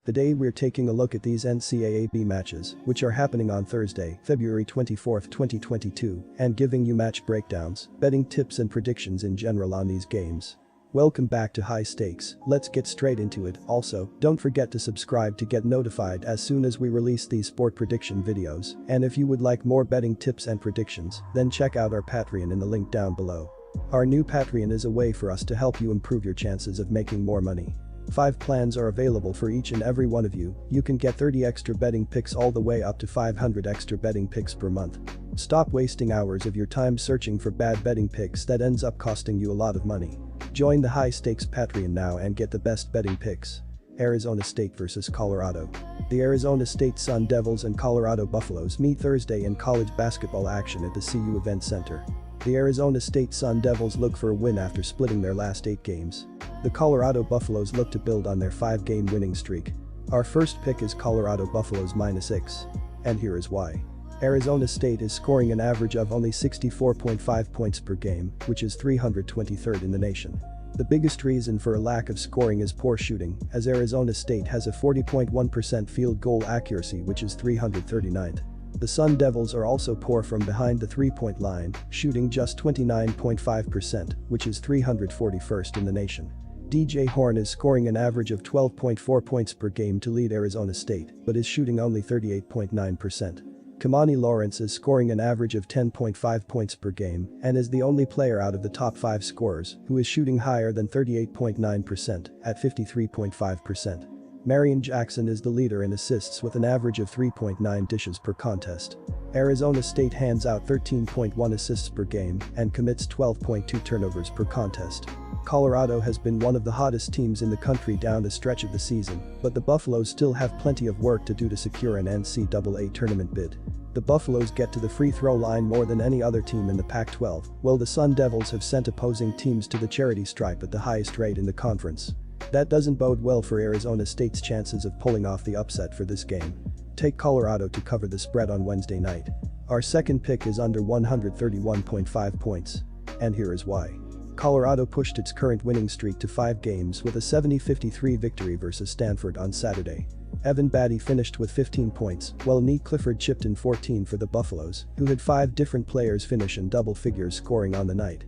Today we're taking a look at these NCAAB matches, which are happening on Thursday, February 24, 2022, and giving you match breakdowns, betting tips and predictions in general on these games. Welcome back to High Stakes, let's get straight into it. Also, don't forget to subscribe to get notified as soon as we release these sport prediction videos, and if you would like more betting tips and predictions, then check out our Patreon in the link down below. Our new Patreon is a way for us to help you improve your chances of making more money. 5 plans are available for each and every one of you. You can get 30 extra betting picks all the way up to 500 extra betting picks per month. Stop wasting hours of your time searching for bad betting picks that ends up costing you a lot of money. Join the High Stakes Patreon now and get the best betting picks. Arizona State vs Colorado. The Arizona State Sun Devils and Colorado Buffaloes meet Thursday in college basketball action at the CU Event Center. The Arizona State Sun Devils look for a win after splitting their last 8 games. The Colorado Buffaloes look to build on their 5-game winning streak. Our first pick is Colorado Buffaloes -6. And here is why. Arizona State is scoring an average of only 64.5 points per game, which is 323rd in the nation. The biggest reason for a lack of scoring is poor shooting, as Arizona State has a 40.1% field goal accuracy, which is 339th. The Sun Devils are also poor from behind the 3-point line, shooting just 29.5%, which is 341st in the nation. DJ Horne is scoring an average of 12.4 points per game to lead Arizona State, but is shooting only 38.9%. Kamani Lawrence is scoring an average of 10.5 points per game and is the only player out of the top 5 scorers who is shooting higher than 38.9% at 53.5%. Marion Jackson is the leader in assists with an average of 3.9 dishes per contest. Arizona State hands out 13.1 assists per game and commits 12.2 turnovers per contest. Colorado has been one of the hottest teams in the country down the stretch of the season, but the Buffaloes still have plenty of work to do to secure an NCAA tournament bid. The Buffaloes get to the free throw line more than any other team in the Pac-12, while the Sun Devils have sent opposing teams to the charity stripe at the highest rate in the conference. That doesn't bode well for Arizona State's chances of pulling off the upset for this game. Take Colorado to cover the spread on Wednesday night. Our second pick is under 131.5 points. And here is why. Colorado pushed its current winning streak to 5 games with a 70-53 victory versus Stanford on Saturday. Evan Batty finished with 15 points, while Nate Clifford chipped in 14 for the Buffaloes, who had 5 different players finish in double figures scoring on the night.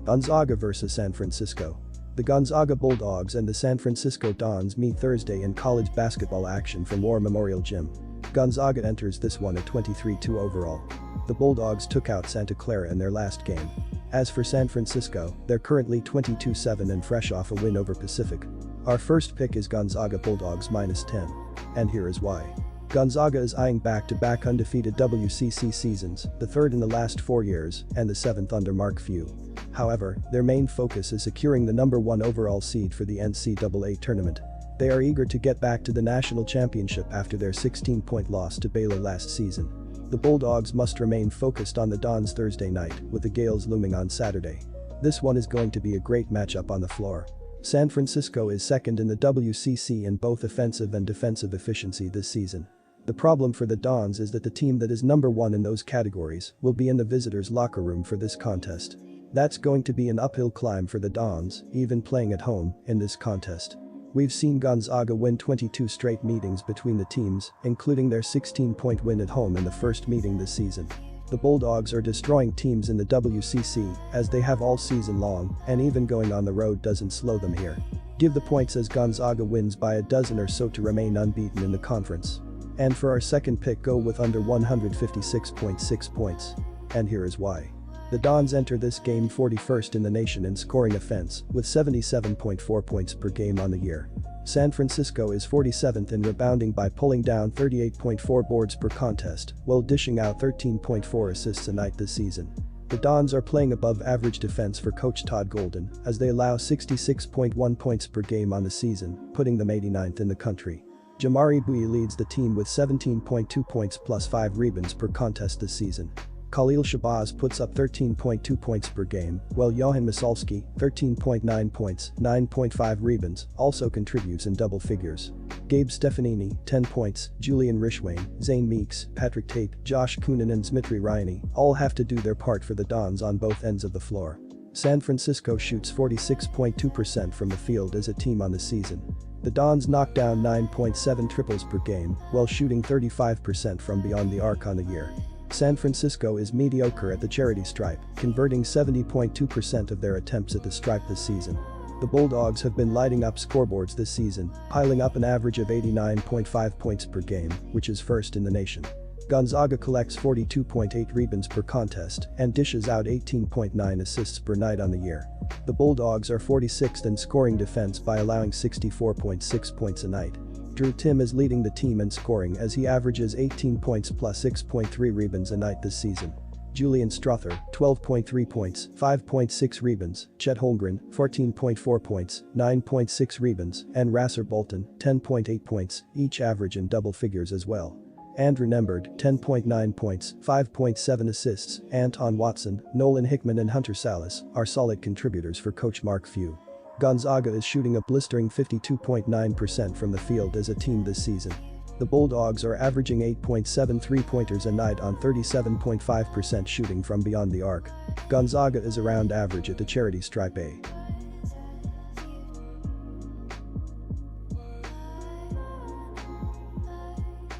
Gonzaga vs San Francisco. The Gonzaga Bulldogs and the San Francisco Dons meet Thursday in college basketball action from War Memorial Gym. Gonzaga enters this one at 23-2 overall. The Bulldogs took out Santa Clara in their last game. As for San Francisco, they're currently 22-7 and fresh off a win over Pacific. Our first pick is Gonzaga Bulldogs -10. And here is why. Gonzaga is eyeing back-to-back undefeated WCC seasons, the 3rd in the last 4 years and the 7th under Mark Few. However, their main focus is securing the number 1 overall seed for the NCAA tournament. They are eager to get back to the national championship after their 16-point loss to Baylor last season. The Bulldogs must remain focused on the Dons Thursday night, with the Gales looming on Saturday. This one is going to be a great matchup on the floor. San Francisco is 2nd in the WCC in both offensive and defensive efficiency this season. The problem for the Dons is that the team that is number 1 in those categories will be in the visitors' locker room for this contest. That's going to be an uphill climb for the Dons, even playing at home, in this contest. We've seen Gonzaga win 22 straight meetings between the teams, including their 16-point win at home in the first meeting this season. The Bulldogs are destroying teams in the WCC, as they have all season long, and even going on the road doesn't slow them here. Give the points as Gonzaga wins by a dozen or so to remain unbeaten in the conference. And for our second pick, go with under 156.6 points. And here is why. The Dons enter this game 41st in the nation in scoring offense, with 77.4 points per game on the year. San Francisco is 47th in rebounding by pulling down 38.4 boards per contest, while dishing out 13.4 assists a night this season. The Dons are playing above average defense for coach Todd Golden, as they allow 66.1 points per game on the season, putting them 89th in the country. Jamari Bouye leads the team with 17.2 points plus 5 rebounds per contest this season. Khalil Shabazz puts up 13.2 points per game, while Johan Misalski, 13.9 points, 9.5 rebounds, also contributes in double figures. Gabe Stefanini, 10 points, Julian Rishwain, Zane Meeks, Patrick Tate, Josh Coonan and Dmitry Ryani all have to do their part for the Dons on both ends of the floor. San Francisco shoots 46.2% from the field as a team on the season. The Dons knock down 9.7 triples per game while shooting 35% from beyond the arc on the year. San Francisco is mediocre at the charity stripe, converting 70.2% of their attempts at the stripe this season. The Bulldogs have been lighting up scoreboards this season, piling up an average of 89.5 points per game, which is first in the nation. Gonzaga collects 42.8 rebounds per contest and dishes out 18.9 assists per night on the year. The Bulldogs are 46th in scoring defense by allowing 64.6 points a night. Drew Timm is leading the team in scoring as he averages 18 points plus 6.3 rebounds a night this season. Julian Strother, 12.3 points, 5.6 rebounds, Chet Holmgren, 14.4 points, 9.6 rebounds, and Rasser Bolton, 10.8 points, each average in double figures as well. Andrew Nembhard, 10.9 points, 5.7 assists, Anton Watson, Nolan Hickman and Hunter Salas are solid contributors for coach Mark Few. Gonzaga is shooting a blistering 52.9% from the field as a team this season. The Bulldogs are averaging 8.7 three-pointers a night on 37.5% shooting from beyond the arc. Gonzaga is around average at the charity stripe A.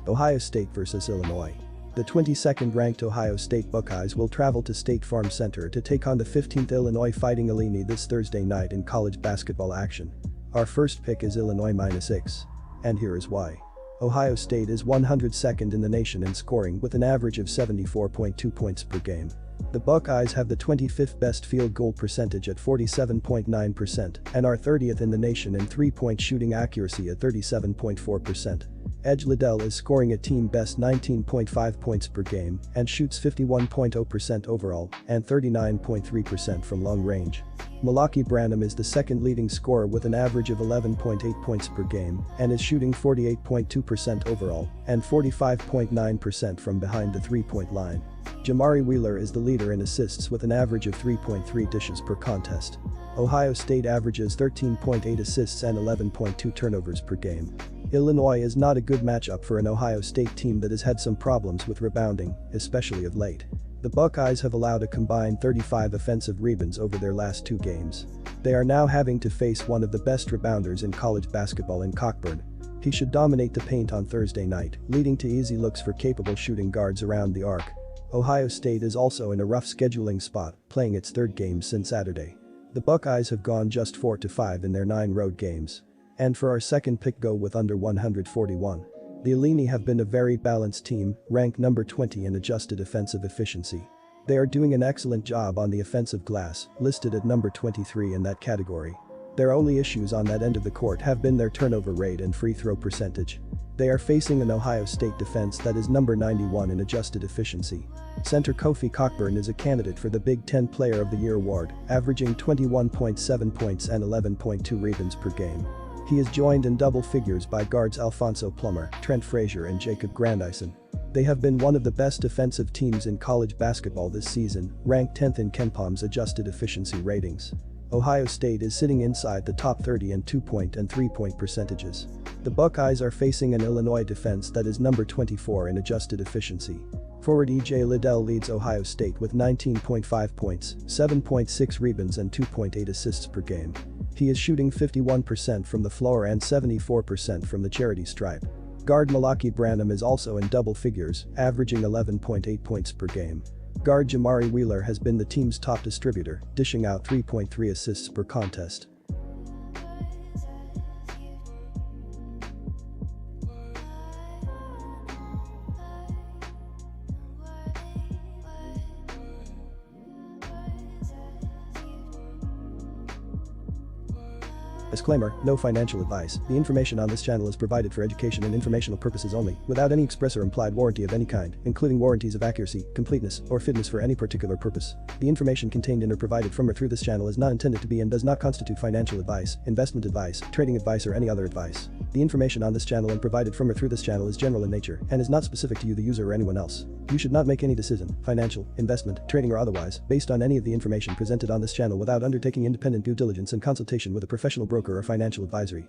Ohio State vs. Illinois. The 22nd-ranked Ohio State Buckeyes will travel to State Farm Center to take on the 15th Illinois Fighting Illini this Thursday night in college basketball action. Our first pick is Illinois -6. And here is why. Ohio State is 102nd in the nation in scoring with an average of 74.2 points per game. The Buckeyes have the 25th best field goal percentage at 47.9% and are 30th in the nation in three-point shooting accuracy at 37.4%. Edge Liddell is scoring a team-best 19.5 points per game and shoots 51.0% overall and 39.3% from long range. Malaki Branham is the second leading scorer with an average of 11.8 points per game and is shooting 48.2% overall and 45.9% from behind the three-point line. Jamari Wheeler is the leader in assists with an average of 3.3 dishes per contest. Ohio State averages 13.8 assists and 11.2 turnovers per game. Illinois is not a good matchup for an Ohio State team that has had some problems with rebounding, especially of late. The Buckeyes have allowed a combined 35 offensive rebounds over their last two games. They are now having to face one of the best rebounders in college basketball in Cockburn. He should dominate the paint on Thursday night, leading to easy looks for capable shooting guards around the arc. Ohio State is also in a rough scheduling spot, playing its third game since Saturday. The Buckeyes have gone just 4-5 in their 9 road games. And for our second pick, go with under 141. The Illini have been a very balanced team, ranked number 20 in adjusted offensive efficiency. They are doing an excellent job on the offensive glass, listed at number 23 in that category. Their only issues on that end of the court have been their turnover rate and free throw percentage. They are facing an Ohio State defense that is number 91 in adjusted efficiency. Center Kofi Cockburn is a candidate for the Big Ten Player of the Year award, averaging 21.7 points and 11.2 rebounds per game. He is joined in double figures by guards Alfonso Plummer, Trent Frazier and Jacob Grandison. They have been one of the best defensive teams in college basketball this season, ranked 10th in KenPom's adjusted efficiency ratings. Ohio State is sitting inside the top 30 in 2-point and 3-point percentages. The Buckeyes are facing an Illinois defense that is number 24 in adjusted efficiency. Forward E.J. Liddell leads Ohio State with 19.5 points, 7.6 rebounds and 2.8 assists per game. He is shooting 51% from the floor and 74% from the charity stripe. Guard Malaki Branham is also in double figures, averaging 11.8 points per game. Guard Jamari Wheeler has been the team's top distributor, dishing out 3.3 assists per contest. Disclaimer, no financial advice. The information on this channel is provided for education and informational purposes only, without any express or implied warranty of any kind, including warranties of accuracy, completeness, or fitness for any particular purpose. The information contained in or provided from or through this channel is not intended to be and does not constitute financial advice, investment advice, trading advice or any other advice. The information on this channel and provided from or through this channel is general in nature and is not specific to you the user or anyone else. You should not make any decision, financial, investment, trading or otherwise, based on any of the information presented on this channel without undertaking independent due diligence and consultation with a professional broker or financial advisory.